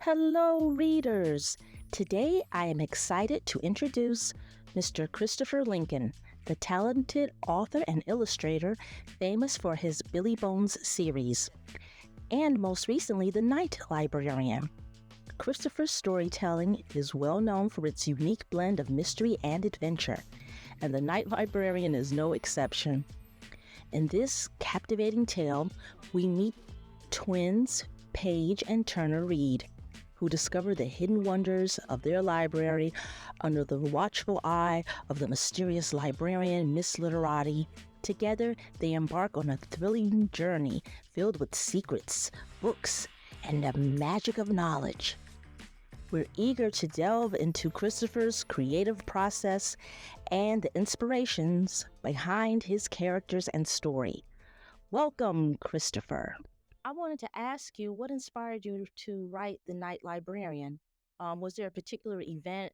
Hello, readers! Today I am excited to introduce Mr. Christopher Lincoln, the talented author and illustrator famous for his Billy Bones series, and most recently, The Night Librarian. Christopher's storytelling is well known for its unique blend of mystery and adventure, and The Night Librarian is no exception. In this captivating tale, we meet twins Paige and Turner Reed, who discover the hidden wonders of their library under the watchful eye of the mysterious librarian Miss Literati. Together, they embark on a thrilling journey filled with secrets, books, and the magic of knowledge. We're eager to delve into Christopher's creative process and the inspirations behind his characters and story. Welcome, Christopher. I wanted to ask you, what inspired you to write The Night Librarian? Was there a particular event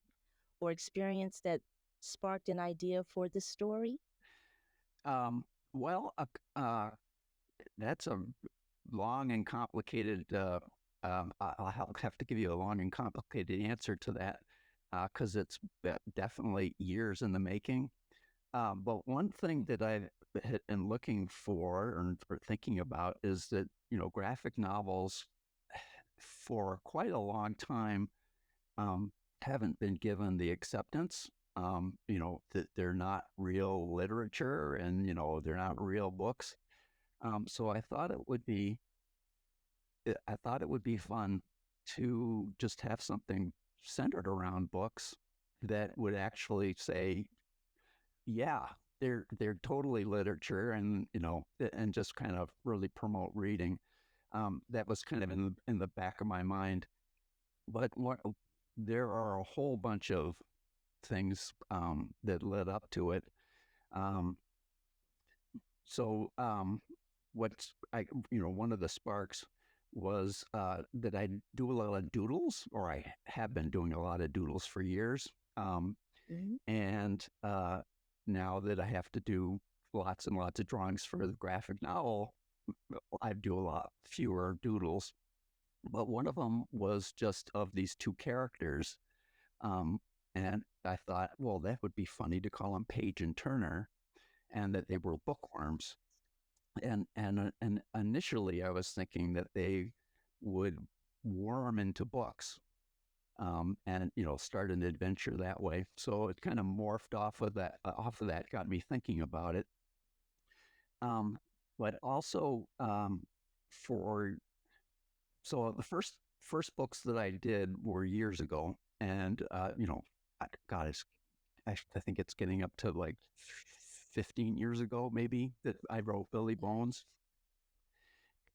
or experience that sparked an idea for this story? Well, that's a long and complicated. I'll have to give you a long and complicated answer to that because it's definitely years in the making. But one thing that I've been looking for or thinking about is that graphic novels for quite a long time haven't been given the acceptance. That they're not real literature and they're not real books. So I thought it would be fun to just have something centered around books that would actually say, yeah, they're totally literature, and and just kind of really promote reading. That was kind of in the back of my mind. But there are a whole bunch of things that led up to it. Um, one of the sparks was that I do a lot of doodles, or I have been doing a lot of doodles for years. And now that I have to do lots and lots of drawings for the graphic novel, I do a lot fewer doodles. But one of them was just of these two characters. And I thought, well, that would be funny to call them Paige and Turner, and that they were bookworms. And initially, I was thinking that they would worm into books, and start an adventure that way. So it kind of morphed off of that. Got me thinking about it. But also for so the first books that I did were years ago, and God, I think it's getting up to like 15 years ago, maybe, that I wrote Billy Bones.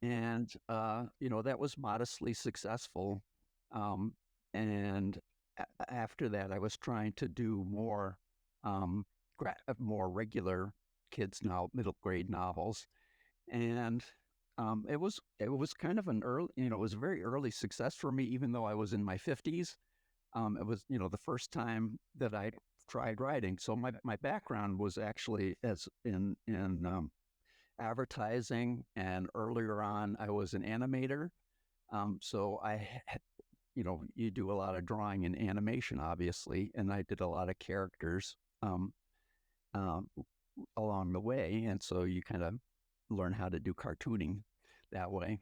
And, that was modestly successful. And after that, I was trying to do more, more regular kids now, middle grade novels. And it was kind of an early, it was a very early success for me, even though I was in my 50s. It was, the first time that I tried writing. So my background was actually as in advertising, and earlier on I was an animator. So you do a lot of drawing and animation, obviously, and I did a lot of characters along the way, and so you kind of learn how to do cartooning that way.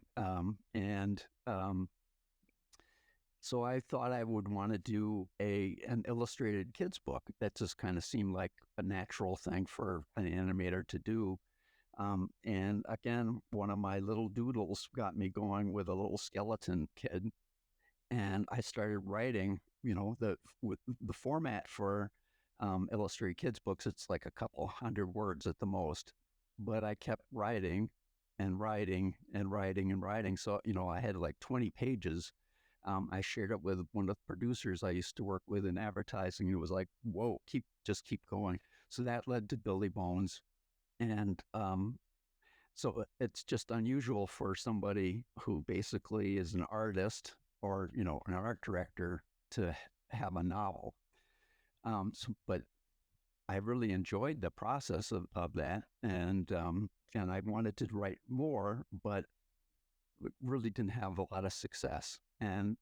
So I thought I would want to do an illustrated kids book. That just kind of seemed like a natural thing for an animator to do. And again, one of my little doodles got me going with a little skeleton kid, and I started writing. With the format for illustrated kids books, it's like a couple hundred words at the most. But I kept writing and writing and writing and writing. So I had like 20 pages. I shared it with one of the producers I used to work with in advertising. It was like, whoa, keep going. So that led to Billy Bones. And so it's just unusual for somebody who basically is an artist or, an art director to have a novel. But I really enjoyed the process of that. And I wanted to write more, but really didn't have a lot of success. And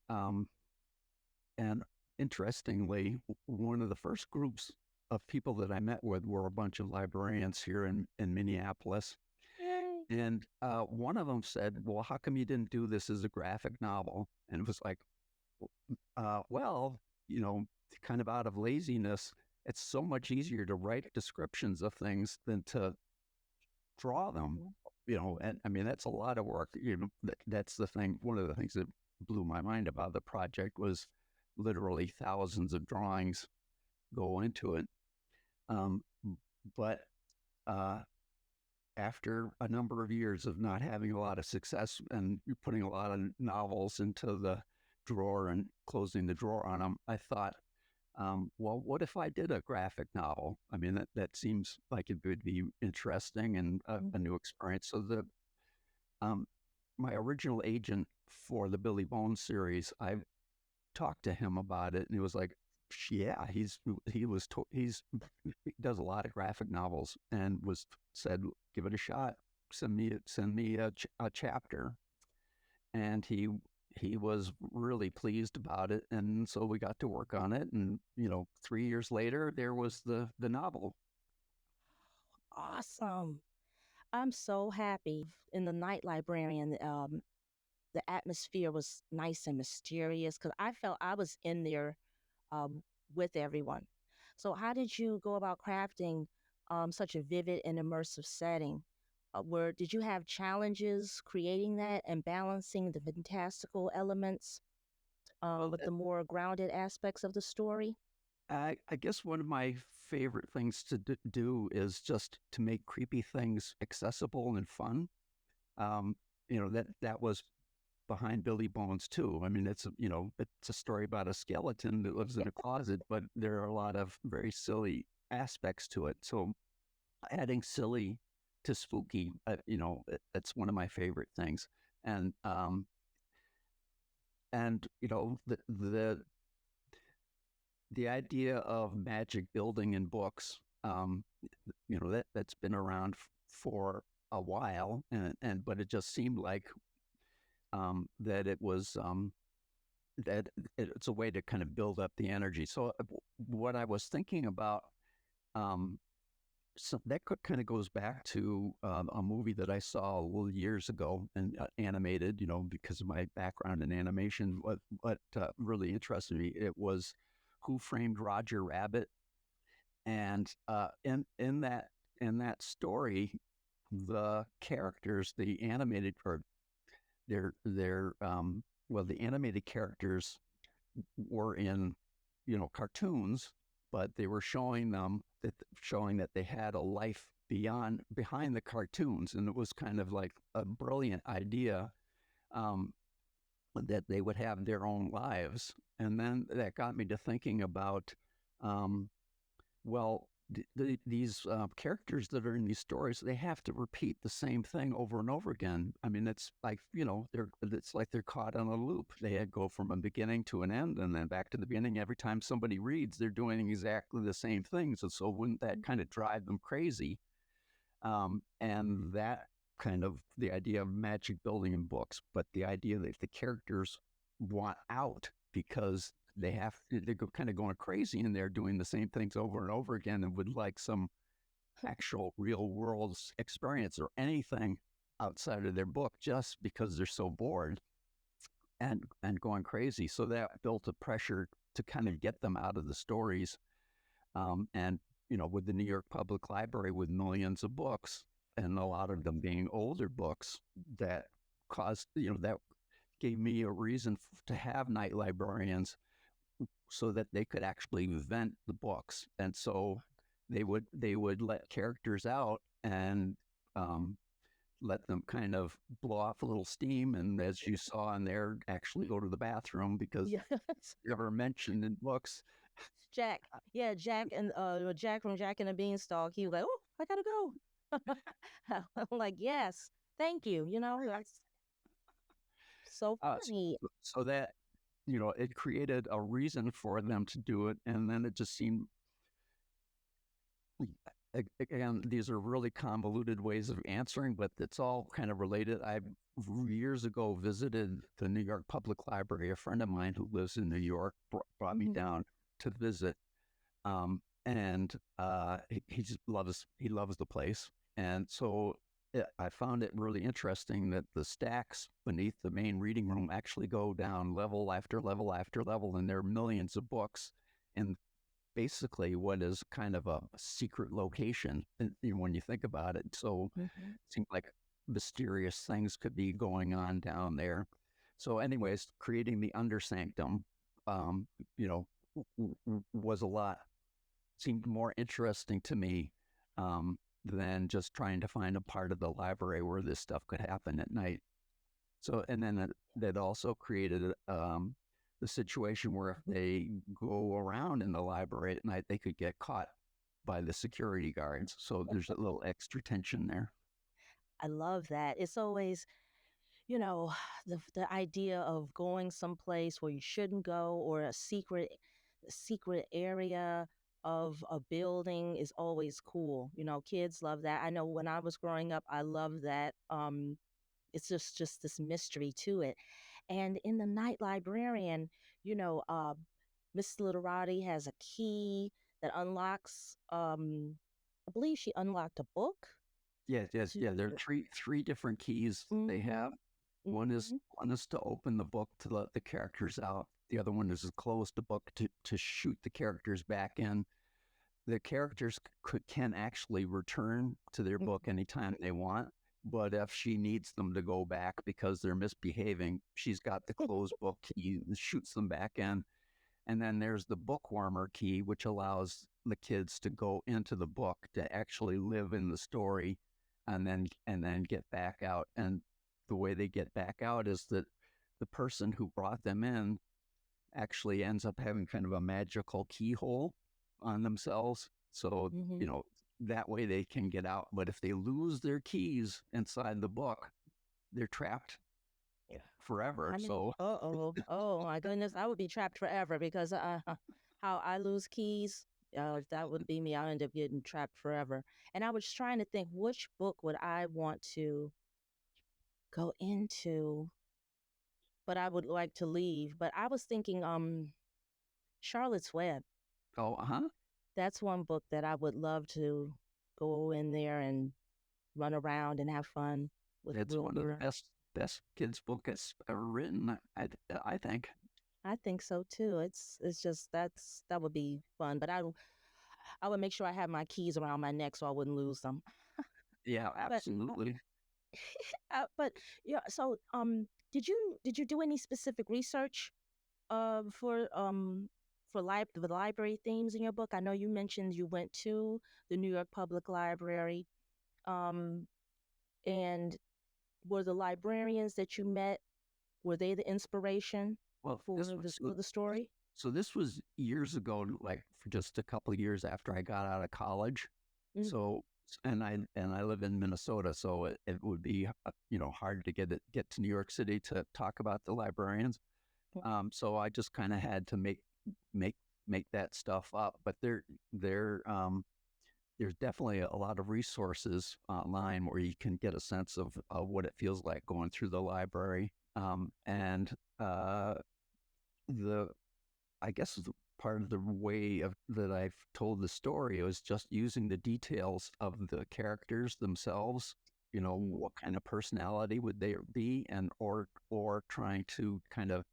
interestingly, one of the first groups of people that I met with were a bunch of librarians here in Minneapolis. Yay. And one of them said, "Well, how come you didn't do this as a graphic novel?" And it was like, well, kind of out of laziness, it's so much easier to write descriptions of things than to draw them. And I mean, that's a lot of work. That's the thing. One of the things that blew my mind about the project was literally thousands of drawings go into it. Um, but uh, after a number of years of not having a lot of success and putting a lot of novels into the drawer and closing the drawer on them, I thought, well, what if I did a graphic novel? I mean, that seems like it would be interesting and a new experience. So um, my original agent for the Billy Bones series, I talked to him about it, and he was like, "Yeah, he does a lot of graphic novels, and said, give it a shot. Send me a chapter." And he was really pleased about it, and so we got to work on it. And 3 years later, there was the novel. Awesome. I'm so happy. In the Night Librarian, the atmosphere was nice and mysterious because I felt I was in there um, with everyone. So, how did you go about crafting such a vivid and immersive setting? Did you have challenges creating that and balancing the fantastical elements Well, with the more grounded aspects of the story? I guess one of my favorite things to do is just to make creepy things accessible and fun. Um, that was behind Billy Bones too. I mean, it's a story about a skeleton that lives in a closet, but there are a lot of very silly aspects to it. So adding silly to spooky, that's one of my favorite things. And the idea of magic building in books, that's been around for a while, and but it just seemed like that it was that it's a way to kind of build up the energy. So what I was thinking about, um, so that kind of goes back to a movie that I saw a little years ago and animated, because of my background in animation. What really interested me, it was Who Framed Roger Rabbit. And in that story, the characters, the animated or they're well, the animated characters were in cartoons, but they were showing that they had a life behind the cartoons, and it was kind of like a brilliant idea, um, that they would have their own lives. And then that got me to thinking about, um, well, these characters that are in these stories, they have to repeat the same thing over and over again. I mean, it's like, it's like they're caught on a loop. They go from a beginning to an end and then back to the beginning. Every time somebody reads, they're doing exactly the same things. And so wouldn't that kind of drive them crazy? And that kind of the idea of magic building in books, but the idea that the characters want out because they're kind of going crazy and they're doing the same things over and over again and would like some actual real world experience or anything outside of their book just because they're so bored and going crazy. So that built a pressure to kind of get them out of the stories. And with the New York Public Library with millions of books and a lot of them being older books, that caused, that gave me a reason to have night librarians so that they could actually vent the books. And so they would let characters out and let them kind of blow off a little steam. And as you saw in there, actually go to the bathroom because Yes. never mentioned in books. Jack. Yeah, Jack and Jack from Jack and the Beanstalk. He was like, "Oh, I gotta go." I'm like, "Yes, thank you." That's so Uh, funny. so that, it created a reason for them to do it. And then it just seemed again, these are really convoluted ways of answering, but it's all kind of related. I years ago visited the New York Public Library. A friend of mine who lives in New York brought me Mhm. down to visit, and he just loves the place. And so I found it really interesting that the stacks beneath the main reading room actually go down level after level after level, and there are millions of books. And basically what is kind of a secret location when you think about it. So Mhm. it seemed like mysterious things could be going on down there. So, anyways, creating the undersanctum, um, you know, was a lot, seemed more interesting to me than just trying to find a part of the library where this stuff could happen at night. So, and then that also created the situation where if they go around in the library at night, they could get caught by the security guards. So there's a little extra tension there. I love that. It's always, you know, the idea of going someplace where you shouldn't go, or a secret area of a building is always cool. Kids love that. I know when I was growing up, I loved that. It's just this mystery to it. And in the Night Librarian, you know, uh, Miss Literati has a key that unlocks. I believe she unlocked a book. Yes, yes, To yeah. There are three different keys they have. Mm-hmm. One is Mm-hmm. one is to open the book to let the characters out. The other one is to close the book to shoot the characters back in. The characters can actually return to their book anytime they want. But if she needs them to go back because they're misbehaving, she's got the closed book key and shoots them back in. And then there's the bookwormer key, which allows the kids to go into the book to actually live in the story and then get back out. And the way they get back out is that the person who brought them in actually ends up having kind of a magical keyhole on themselves. So, Mm-hmm. that way they can get out. But if they lose their keys inside the book, they're trapped forever. I mean, So, oh my goodness, I would be trapped forever because how I lose keys, if that would be me, I'll end up getting trapped forever. And I was trying to think, which book would I want to go into, but I would like to leave. But I was thinking, Charlotte's Web. oh, huh. That's one book that I would love to go in there and run around and have fun with It's one of the Wilbur. best kids' books ever written, I think. I think so too. It's just that would be fun. But I would make sure I have my keys around my neck so I wouldn't lose them. Yeah, But absolutely. but yeah. So did you do any specific research for the library themes in your book? I know you mentioned you went to the New York Public Library. Um, and were the librarians that you met, were they the inspiration Well, for this was for the story? so this was years ago, like for just a couple of years after I got out of college. Mm-hmm. So, and I live in Minnesota, so it would be hard to get to New York City to talk about the librarians. So I just kind of had to make make that stuff up. But there's definitely a lot of resources online where you can get a sense of what it feels like going through the library. And the I guess the part of the way that I've told the story was just using the details of the characters themselves. What kind of personality would they be, and or trying to kind of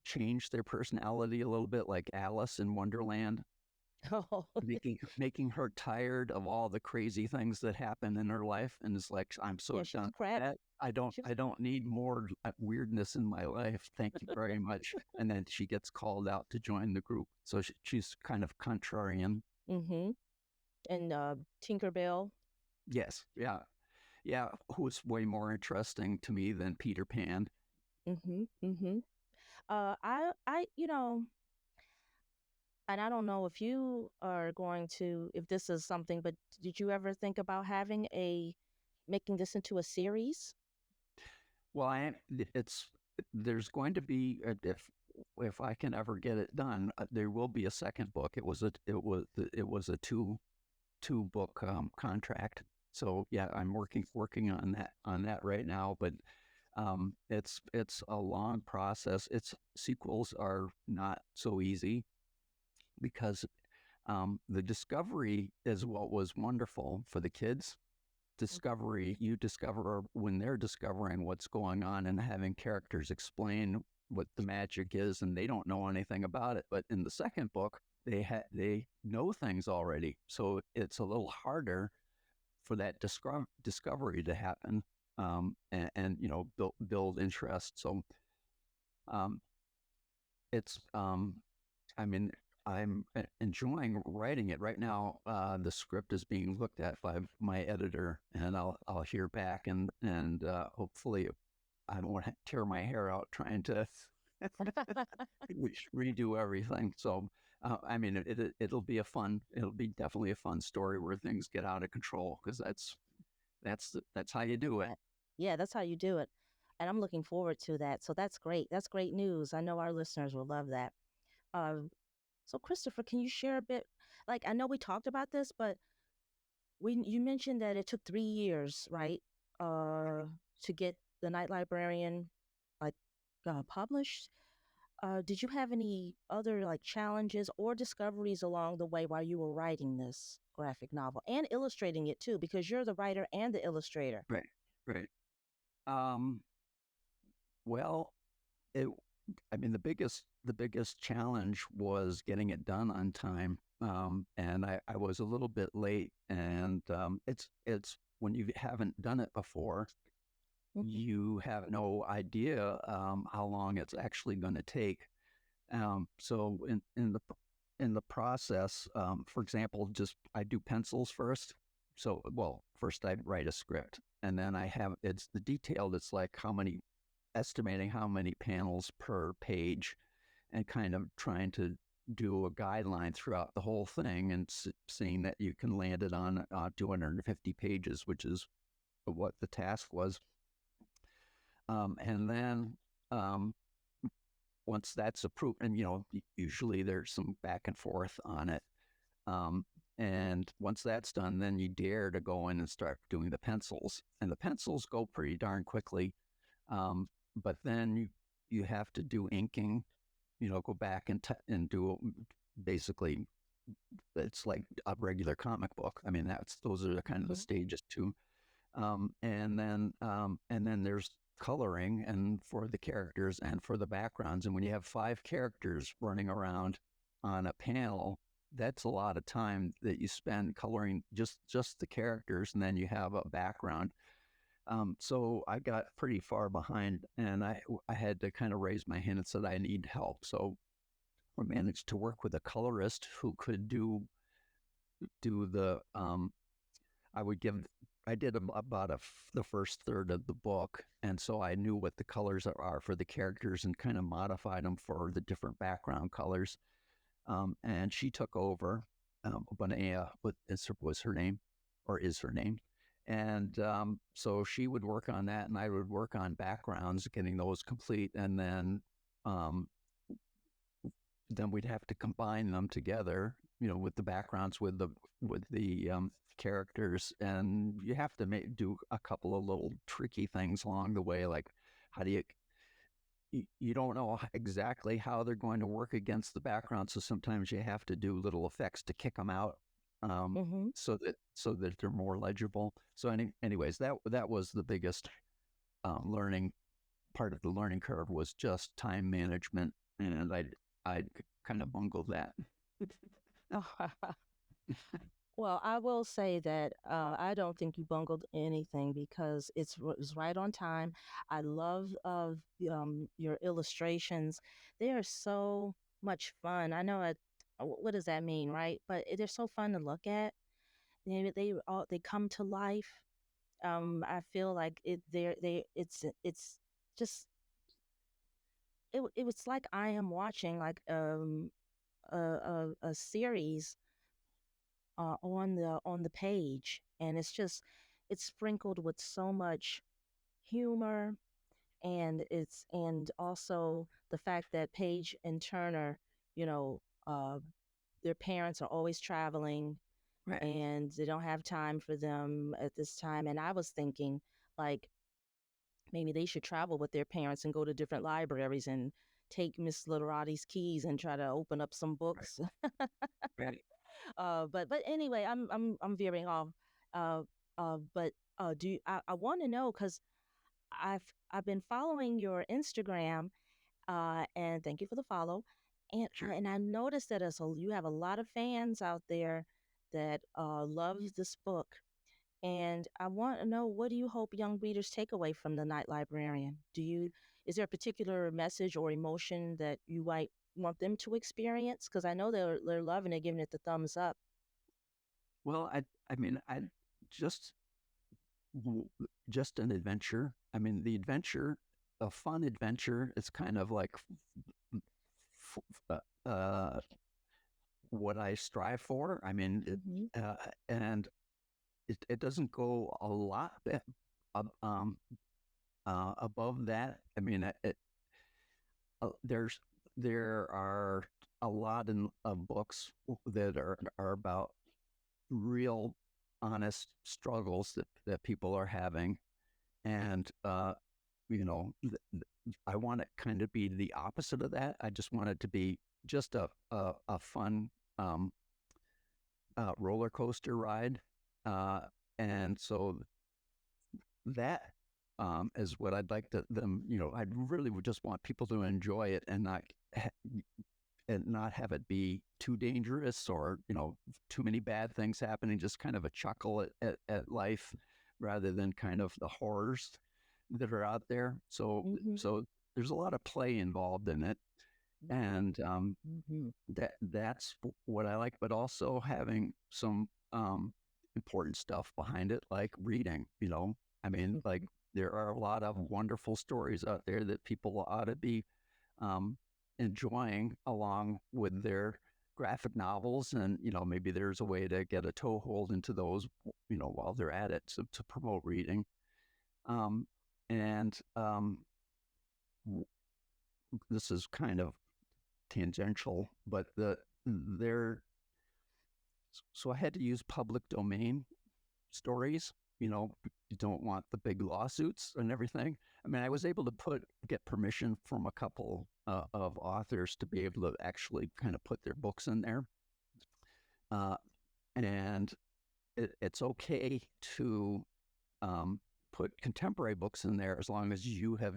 change their personality a little bit, like Alice in Wonderland, Oh, making her tired of all the crazy things that happen in her life, and it's like, I'm so yeah, she was done a with crap. that. I don't She was. I don't need more weirdness in my life. Thank you very much. And then she gets called out to join the group, so she's kind of contrarian. Mm-hmm. And Tinkerbell. Yes, yeah, yeah. Who's way more interesting to me than Peter Pan. Mm-hmm. Mm-hmm. And I don't know if you are going to, if this is something, but did you ever think about making this into a series? Well, it's there's going to be if I can ever get it done, there will be a second book. It was a 2-book contract. So yeah, I'm working on that right now. But it's a long process. Sequels are not so easy because the discovery is what was wonderful for the kids. Discovery, you discover when they're discovering what's going on and having characters explain what the magic is, and they don't know anything about it. But in the second book, they know things already, so it's a little harder for that discovery to happen, and build interest. So um, it's I mean, I'm enjoying writing it right now. The script is being looked at by my editor, and I'll hear back, and hopefully I won't tear my hair out trying to redo everything. So I mean, it'll be it'll be definitely a fun story where things get out of control, because that's how you do it. Yeah, that's how you do it. And I'm looking forward to that. So that's great. That's great news. I know our listeners will love that. Um, so Christopher, can you share a bit? Like, I know we talked about this, but you mentioned that it took 3 years, right? To get the Night Librarian like published. Did you have any other like challenges or discoveries along the way while you were writing this graphic novel and illustrating it too? Because you're the writer and the illustrator. Right, right. Um, well, it I mean, the biggest challenge was getting it done on time, and I was a little bit late. And it's when you haven't done it before, Mhm. you have no idea how long it's actually going to take. So in the process, for example, just I do pencils first. So well, first I write a script, and then it's the detailed. It's like estimating how many panels per page, and kind of trying to do a guideline throughout the whole thing, and seeing that you can land it on 250 pages, which is what the task was. And then um, once that's approved, and usually there's some back and forth on it. And once that's done, then you dare to go in and start doing the pencils, and the pencils go pretty darn quickly. But then you have to do inking, go back and do basically, it's like a regular comic book. I mean, those are the kind of the Mhm. stages too. And then there's coloring, and for the characters and for the backgrounds. And when you have 5 characters running around on a panel, that's a lot of time that you spend coloring just the characters, and then you have a background. So I got pretty far behind, and I had to kind of raise my hand and said I need help. So I managed to work with a colorist who could do the I would give I did about the first third of the book, and so I knew what the colors are for the characters, and kind of modified them for the different background colors. And she took over. Bonea was her name, or is her name. And so she would work on that, and I would work on backgrounds, getting those complete, and um, then we'd have to combine them together, with the backgrounds, with the characters, and you have to do a couple of little tricky things along the way, like how do you don't know exactly how they're going to work against the background, so sometimes you have to do little effects to kick them out, Mhm. so that they're more legible. So anyways, that was the biggest learning part of the learning curve, was just time management, and I'd kind of bungled that. Well, I will say that I don't think you bungled anything because it's right on time. I love your illustrations. They are so much fun. I know what does that mean, right? But they're so fun to look at. They come to life. I feel like it's just it was like I am watching like a series on the page, and it's sprinkled with so much humor, and also the fact that Paige and Turner, you know, their parents are always traveling, Right. and they don't have time for them at this time. And I was thinking, like, maybe they should travel with their parents and go to different libraries and take Miss Literati's keys and try to open up some Right. books. Right. But anyway, I'm veering off. Uh, but do you, I want to know because I've been following your Instagram, and thank you for the follow. Sure. And I noticed that you have a lot of fans out there that love this book. And I want to know, what do you hope young readers take away from the Night Librarian? Is there a particular message or emotion that you might want them to experience? Because I know they're loving it, giving it the thumbs up. Well, I mean, I just w- just an adventure. I mean, the adventure, a fun adventure, is kind of like f- what I strive for. I mean, Hmm. and it doesn't go a lot above that. I mean, there's there are a lot of books that are about real, honest struggles that people are having, and you know, I want it kind of be the opposite of that. I just want it to be just a fun um, roller coaster ride, uh, and so that is what I'd like to them. You know, I really would just want people to enjoy it and not have it be too dangerous or too many bad things happening. Just kind of a chuckle at life rather than kind of the horrors that are out there. So Hmm. so there's a lot of play involved in it, and Hmm. that's what I like. But also having some important stuff behind it, like reading. I mean, like Hmm. there are a lot of wonderful stories out there that people ought to be um, enjoying along with their graphic novels, and maybe there's a way to get a toehold into those while they're at it to promote reading. And this is kind of tangential, but there. So I had to use public domain stories. You don't want the big lawsuits and everything. I mean, I was able to get permission from a couple of authors to be able to actually kind of put their books in there, uh, and it's okay to um, put contemporary books in there as long as you have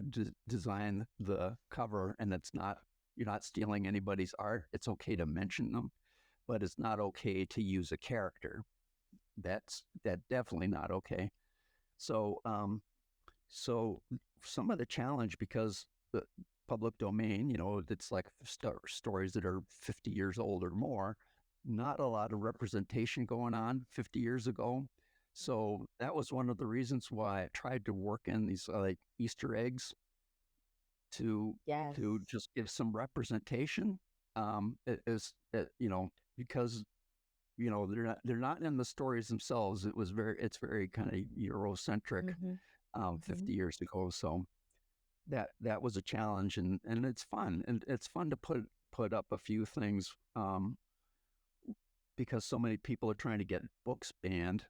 designed the cover and you're not stealing anybody's art. It's okay to mention them, but it's not okay to use a character. That definitely not okay. So so some of the challenge, because the public domain, it's like stories that are 50 years old or more, not a lot of representation going on 50 years ago. So that was one of the reasons why I tried to work in these like Easter eggs to Yes. just give some representation. Because they're not in the stories themselves. It's very kind of Eurocentric Hmm. Hmm. 50 years ago. So that was a challenge, and it's fun, and it's fun to put up a few things because so many people are trying to get books banned,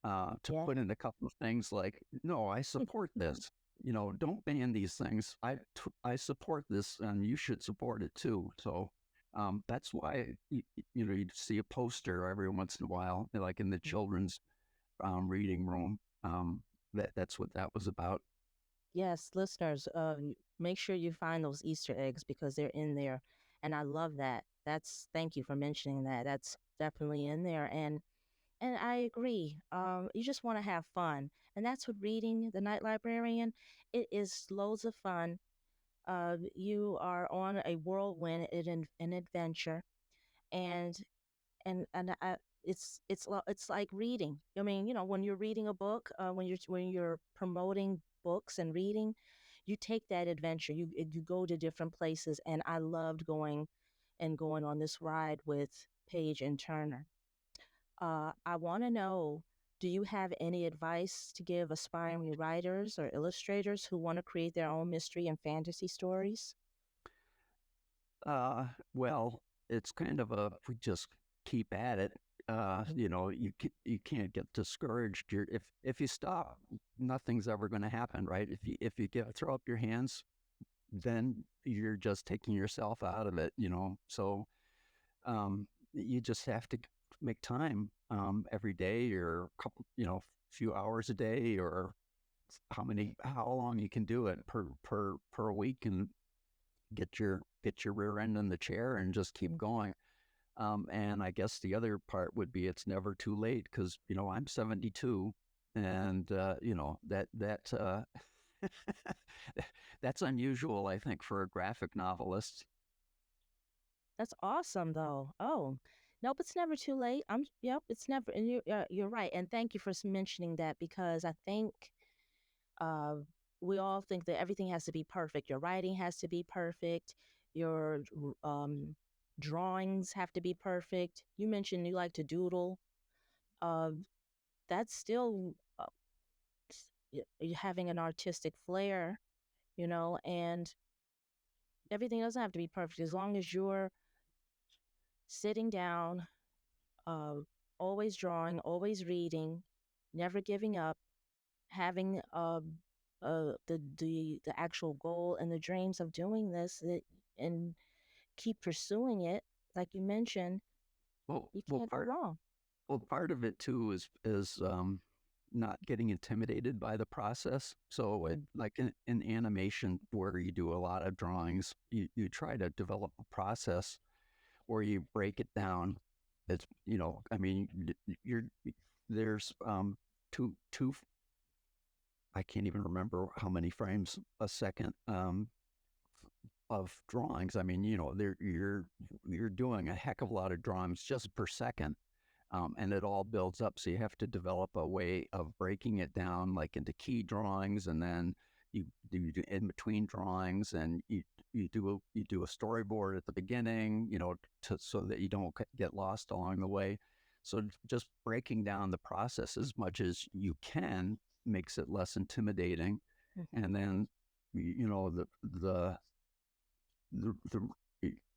to Yeah. put in a couple of things like, no, I support this. Don't ban these things. I support this, and you should support it too. So that's why you see a poster every once in a while, like in the children's reading room. That's what that was about. Yes, listeners, make sure you find those Easter eggs because they're in there, and I love that. Thank you for mentioning that. That's definitely in there, and I agree. You just want to have fun, and that's what reading The Night Librarian. It is loads of fun. You are on a whirlwind, an adventure, and it's like reading. I mean, when you're reading a book, when you're promoting books and reading, you take that adventure. You go to different places, and I loved going on this ride with Paige and Turner. I want to know, do you have any advice to give aspiring writers or illustrators who want to create their own mystery and fantasy stories? Well, it's kind of we just keep at it. You can't get discouraged. If you stop, nothing's ever going to happen, right? If you throw up your hands, then you're just taking yourself out of it, So you just have to make time every day, or a couple, few hours a day, or how long you can do it per week, and get your rear end in the chair and just keep going. And I guess the other part would be it's never too late, because I'm 72, and that that's unusual, I think, for a graphic novelist. That's awesome, though. Oh, nope, it's never too late. Yep, it's never, and you're right. And thank you for mentioning that, because I think uh, we all think that everything has to be perfect. Your writing has to be perfect. Your drawings have to be perfect. You mentioned you like to doodle. Uh, that's still you having an artistic flair, and everything doesn't have to be perfect as long as you're sitting down, uh, always drawing, always reading, never giving up, having the actual goal and the dreams of doing this, and keep pursuing it. Like you mentioned, Well, you well, can't go wrong. part of it too is not getting intimidated by the process. So, like in animation, where you do a lot of drawings, you try to develop a process where you break it down. It's I mean, you're there's two. I can't even remember how many frames a second of drawings. I mean, you're doing a heck of a lot of drawings just per second, and it all builds up. So you have to develop a way of breaking it down, like into key drawings, and then you do in between drawings, and you do a storyboard at the beginning, so that you don't get lost along the way. So just breaking down the process as much as you can makes it less intimidating, Mhm. and then the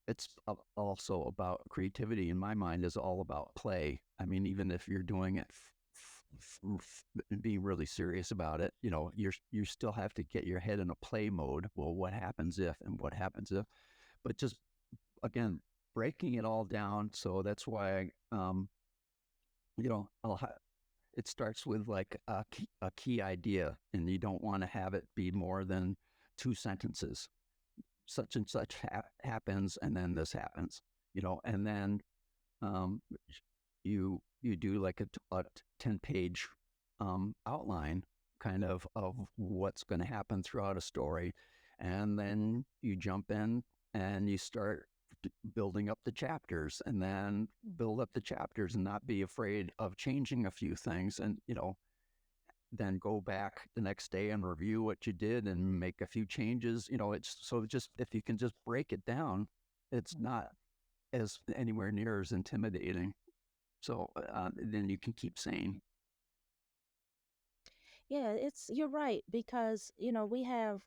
it's also about creativity. In my mind, is all about play. I mean, even if you're doing it and being really serious about it, you still have to get your head in a play mode. Well, what happens if, and what happens if? But just again, breaking it all down. So that's why, it starts with like a key idea, and you don't want to have it be more than two sentences. Such and such happens, and then this happens, and then um, you do like a 10-page outline, kind of what's going to happen throughout a story, and then you jump in and you start building up the chapters, and then build up the chapters, and not be afraid of changing a few things, and then go back the next day and review what you did and make a few changes. It's so just, if you can just break it down, it's not as anywhere near as intimidating. So then you can keep saying, Yeah, you're right, because we have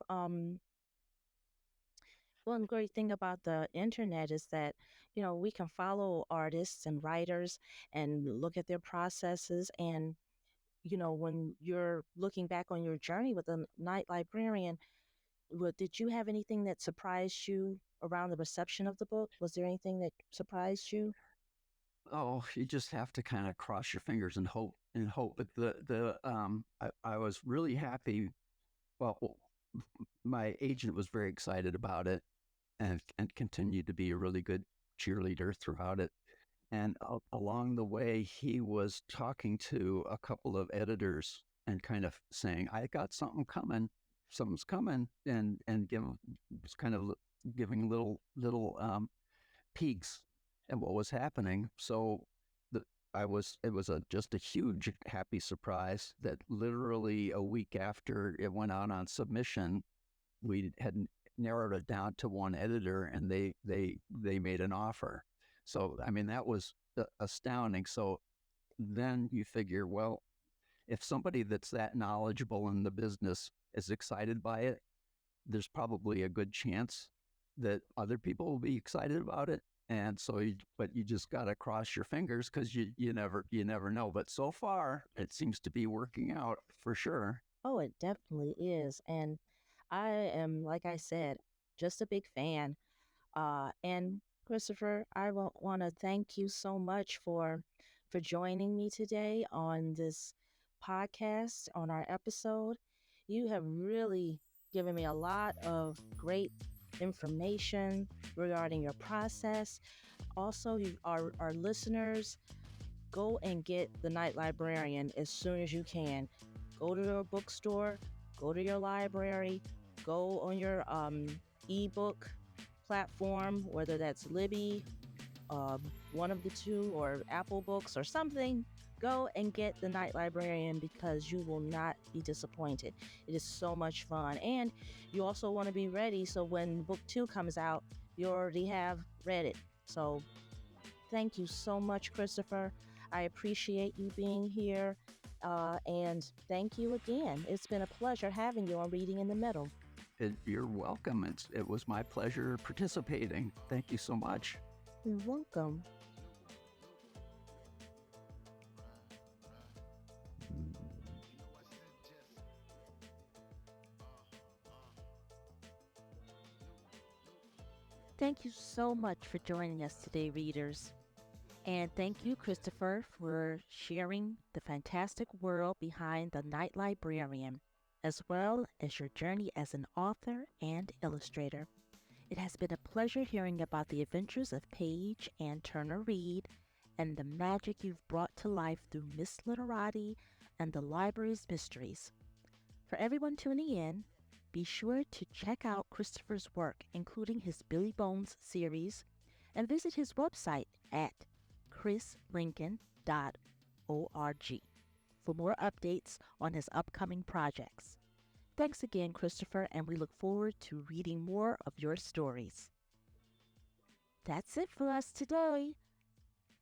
one great thing about the internet is that we can follow artists and writers and look at their processes. And when you're looking back on your journey with the Night Librarian, did you have anything that surprised you around the reception of the book? Was there anything that surprised you? oh, you just have to kind of cross your fingers and hope. But I was really happy. Well, my agent was very excited about it, and continued to be a really good cheerleader throughout it. And along the way, he was talking to a couple of editors and kind of saying, "I got something coming. Something's coming," and was kind of giving little peeks at what was happening. So it was just a huge happy surprise that literally a week after it went out on submission, we had narrowed it down to one editor, and they made an offer. So I mean, that was astounding. So then you figure, well, if somebody that's that knowledgeable in the business is excited by it, there's probably a good chance that other people will be excited about it. And so, but you just got to cross your fingers because you never know. But so far, it seems to be working out for sure. Oh, it definitely is. And I am, like I said, just a big fan. And Christopher, I want to thank you so much for joining me today on this podcast, on our episode. You have really given me a lot of great information regarding your process. Also, our listeners, go and get the Night Librarian as soon as you can. Go to your bookstore, go to your library, go on your ebook platform, whether that's Libby, one of the two, or Apple Books or something. Go and get the Night Librarian because you will not be disappointed. It is so much fun. And you also want to be ready so when book 2 comes out, you already have read it. So thank you so much, Christopher. I appreciate you being here. And thank you again. It's been a pleasure having you on Reading in the Middle. You're welcome. It was my pleasure participating. Thank you so much. You're welcome. Thank you so much for joining us today, readers. And thank you, Christopher, for sharing the fantastic world behind the Night Librarian, as well as your journey as an author and illustrator. It has been a pleasure hearing about the adventures of Paige and Turner Reed and the magic you've brought to life through Miss Literati and the library's mysteries. For everyone tuning in, be sure to check out Christopher's work, including his Billy Bones series, and visit his website at chrislincoln.org for more updates on his upcoming projects. Thanks again, Christopher, and we look forward to reading more of your stories. That's it for us today.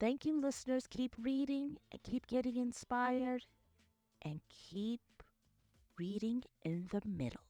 Thank you, listeners. Keep reading and keep getting inspired and keep reading in the middle.